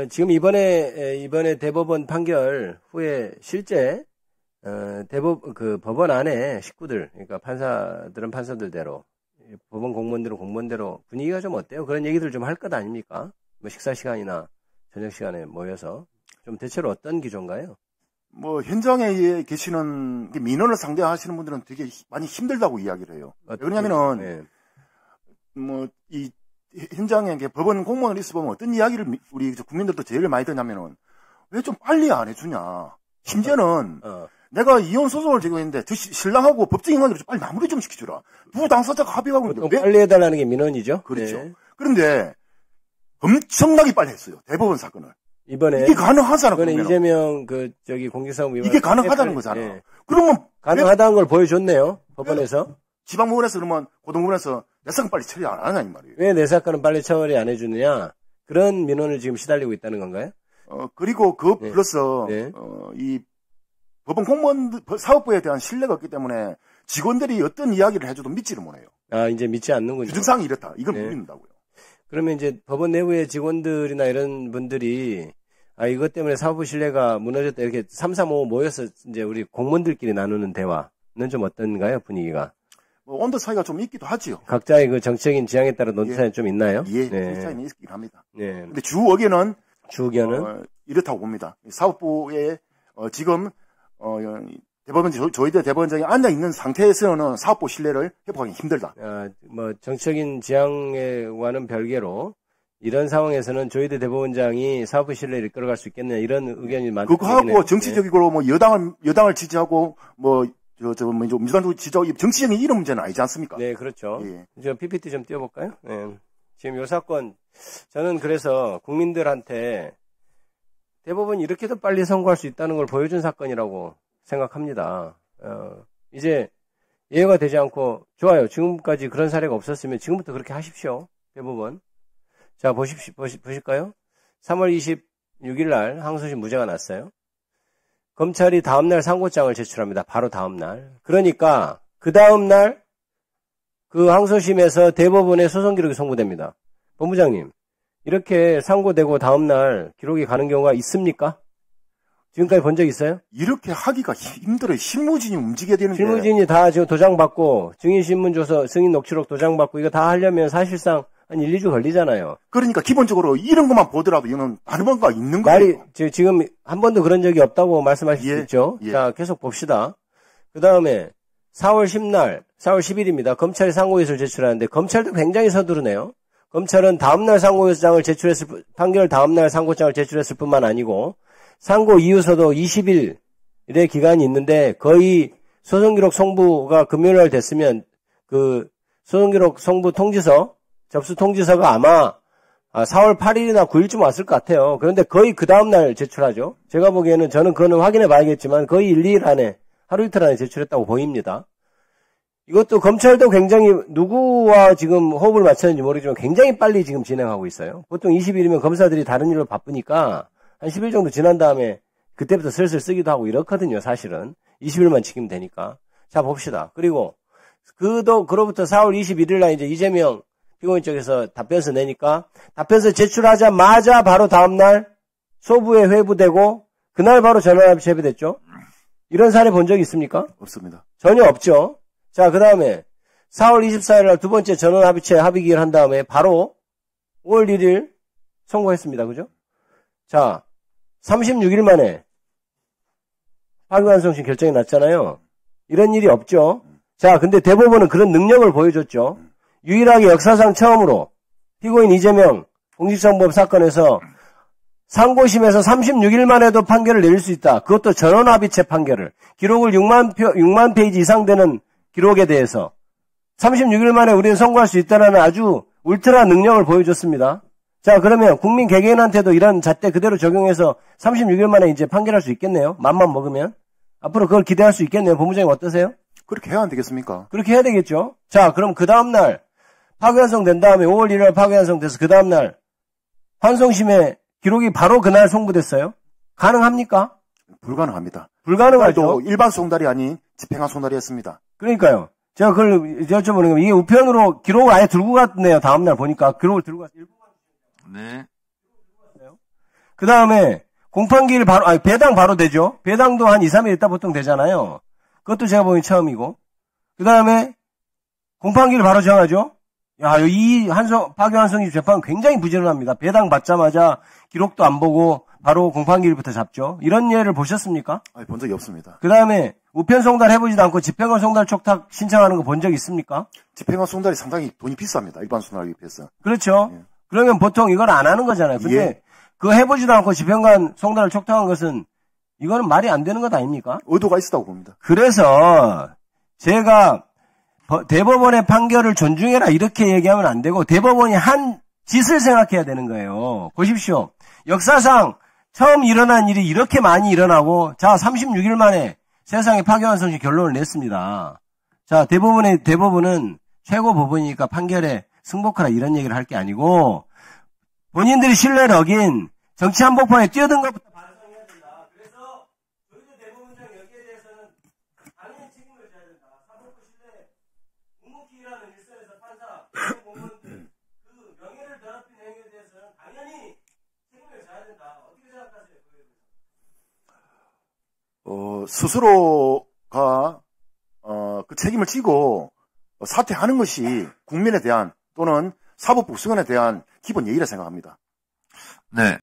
지금 이번에 대법원 판결 후에 실제 법원 안에 식구들, 그러니까 판사들은 판사들대로, 법원 공무원들은 공무원대로 분위기가 좀 어때요? 그런 얘기들 좀 할 것 아닙니까? 뭐 식사 시간이나 저녁 시간에 모여서 좀 대체로 어떤 기조인가요? 뭐 현장에 계시는 민원을 상대하시는 분들은 되게 많이 힘들다고 이야기를 해요. 왜냐면은 네. 뭐 이 현장에 법원 공무원을 있어 보면 어떤 이야기를 우리 국민들도 제일 많이 듣냐면은 왜 좀 빨리 안 해주냐. 심지어는 내가 이혼 소송을 제기고 있는데 신랑하고 법정인 관계로 좀 빨리 마무리 좀 시켜주라. 두 당사자가 합의하고 있는데 빨리 해달라는 게 민원이죠. 그렇죠. 네. 그런데 엄청나게 빨리 했어요. 대법원 사건을. 이번에 이게 가능하잖아. 이번에 그러면. 이재명 공직사무 위반 이게 가능하다는 거잖아. 네. 그러면 가능하다는 걸 보여줬네요. 법원에서. 지방법원에서 그러면 고등법원에서 내 사건 빨리 처리 안 하냐 이 말이에요. 왜 내 사건은 빨리 처리 안 해주느냐. 그런 민원을 지금 시달리고 있다는 건가요? 그리고 네. 플러스 네. 이 법원 공무원 사법부에 대한 신뢰가 없기 때문에 직원들이 어떤 이야기를 해줘도 믿지를 못해요. 아, 이제 믿지 않는군요. 규정상이 이렇다. 이걸 네. 못 믿는다고요. 그러면 이제 법원 내부의 직원들이나 이런 분들이 이것 때문에 사법부 신뢰가 무너졌다 이렇게 335 모여서 이제 우리 공무원들끼리 나누는 대화는 좀 어떤가요, 분위기가? 뭐 온도 차이가 좀 있기도 하지요. 각자의 그 정치적인 지향에 따라 논의 차이는 좀 있나요? 예, 네. 차이는 있긴 합니다. 네. 근데 주 의견은 주의견은 이렇다고 봅니다. 사법부에 지금 저희들 대법원장이 앉아 있는 상태에서는 사법부 신뢰를 회복하기 힘들다. 뭐 정치적인 지향과는 별개로 이런 상황에서는 조희대 대법원장이 사법부 신뢰를 이끌어갈 수 있겠느냐 이런 의견이 많다. 그거하고 정치적으로 뭐 여당을 지지하고 뭐 민주당도 지지하고 정치적인 이런 문제는 아니지 않습니까? 네, 그렇죠. 예. 저 PPT 좀 띄워볼까요? 네. 지금 요 사건 저는 그래서 국민들한테 대법원이 이렇게도 빨리 선고할 수 있다는 걸 보여준 사건이라고 생각합니다. 이제 예외가 되지 않고 좋아요. 지금까지 그런 사례가 없었으면 지금부터 그렇게 하십시오. 대법원. 자, 보실까요? 3월 26일 날 항소심 무죄가 났어요. 검찰이 다음날 상고장을 제출합니다. 바로 다음날. 그러니까 그 다음날 그 항소심에서 대법원에 소송 기록이 송부됩니다. 본부장님, 이렇게 상고되고 다음날 기록이 가는 경우가 있습니까? 지금까지 본 적 있어요? 이렇게 하기가 힘들어요. 실무진이 움직여야 되는데. 실무진이 다 지금 도장받고 증인신문조서, 승인녹취록 도장받고 이거 다 하려면 사실상 한 1, 2주 걸리잖아요. 그러니까 기본적으로 이런 것만 보더라도 이거는 다른 뭔가 있는 거예요. 지금 한 번도 그런 적이 없다고 말씀하실 수 있죠. 예. 자, 계속 봅시다. 그 다음에 4월 10일입니다. 검찰이 상고유서를 제출하는데 검찰도 굉장히 서두르네요. 검찰은 다음날 상고유서장을 판결 다음날 상고장을 제출했을 뿐만 아니고 상고 이유서도 20일의 기간이 있는데 거의 소송기록 송부가 금요일날 됐으면 그 소송기록 송부 통지서 접수 통지서가 아마 4월 8일이나 9일쯤 왔을 것 같아요. 그런데 거의 그 다음날 제출하죠. 제가 보기에는 저는 그거는 확인해 봐야겠지만 거의 1, 2일 안에 하루 이틀 안에 제출했다고 보입니다. 이것도 검찰도 굉장히 누구와 지금 호흡을 맞췄는지 모르지만 굉장히 빨리 지금 진행하고 있어요. 보통 20일이면 검사들이 다른 일로 바쁘니까 한 10일 정도 지난 다음에 그때부터 슬슬 쓰기도 하고 이렇거든요. 사실은 20일만 지키면 되니까. 자, 봅시다. 그리고 그로부터 4월 21일 날 이제 이재명 피고인 쪽에서 답변서 내니까 답변서 제출하자마자 바로 다음날 소부에 회부되고 그날 바로 전원합의체 회부됐죠. 이런 사례 본 적이 있습니까? 없습니다. 전혀 없죠. 자, 그 다음에 4월 24일 날 두 번째 전원합의체 합의기일 한 다음에 바로 5월 1일 선고했습니다. 그죠? 자, 36일 만에 파기환송심 결정이 났잖아요. 이런 일이 없죠. 자, 근데 대법원은 그런 능력을 보여줬죠. 유일하게 역사상 처음으로 피고인 이재명 공직선거법 사건에서 상고심에서 36일 만에도 판결을 내릴 수 있다. 그것도 전원합의체 판결을. 기록을 6만 페이지 이상 되는 기록에 대해서 36일 만에 우리는 선고할 수 있다는 아주 울트라 능력을 보여줬습니다. 자, 그러면 국민 개개인한테도 이런 잣대 그대로 적용해서 36일 만에 이제 판결할 수 있겠네요. 맘만 먹으면. 앞으로 그걸 기대할 수 있겠네요. 본부장님 어떠세요? 그렇게 해야 안 되겠습니까? 그렇게 해야 되겠죠. 자, 그럼 그 다음날 파기환송 된 다음에 5월 1일 파기환송 돼서 그 다음날 환송심의 기록이 바로 그날 송부됐어요. 가능합니까? 불가능합니다. 불가능하죠. 또 일반 송달이 아닌 집행한 송달이었습니다. 그러니까요. 제가 그걸 여쭤보는 게 이게 우편으로 기록을 아예 들고 갔네요. 다음날 보니까 기록을 들고 갔어요. 네. 그 다음에 공판기일 바로, 아니, 배당 바로 되죠. 배당도 한 2, 3일 있다 보통 되잖아요. 그것도 제가 보기엔 처음이고. 그 다음에 공판기일 바로 정하죠. 야, 이 파기환송심 재판 굉장히 부지런합니다. 배당 받자마자 기록도 안 보고 바로 공판기일부터 잡죠. 이런 예를 보셨습니까? 아니, 본 적이 없습니다. 그 다음에 우편 송달 해보지도 않고 집행관 송달 촉탁 신청하는 거 본 적 있습니까? 집행관 송달이 상당히 돈이 비쌉니다. 일반 송달에 비해서. 그렇죠. 예. 그러면 보통 이걸 안 하는 거잖아요. 근데 예. 그거 해보지도 않고 집행관 송달을 촉탁한 것은 이거는 말이 안 되는 것 아닙니까? 의도가 있었다고 봅니다. 그래서 제가 대법원의 판결을 존중해라 이렇게 얘기하면 안 되고 대법원이 한 짓을 생각해야 되는 거예요. 보십시오. 역사상 처음 일어난 일이 이렇게 많이 일어나고 자 36일 만에 세상에 파기환송심 결론을 냈습니다. 자 대법원은 최고 법원이니까 판결에 승복하라 이런 얘기를 할 게 아니고 본인들이 신뢰를 어긴 정치 한복판에 뛰어든 것부터 반성해야 된다. 그래서 저희도 대법원장 여기에 대해서는 당연히 책임을 져야 된다. 사법부 신뢰 묵묵히라는 일선에서 판사 공무원들 그 명예를 더럽힌 행위에 대해서는 당연히 책임을 져야 된다. 어떻게 생각하세요? 스스로가 그 책임을 지고 사퇴하는 것이 국민에 대한 또는 사법부 수건에 대한 기본 예의라 생각합니다. 네.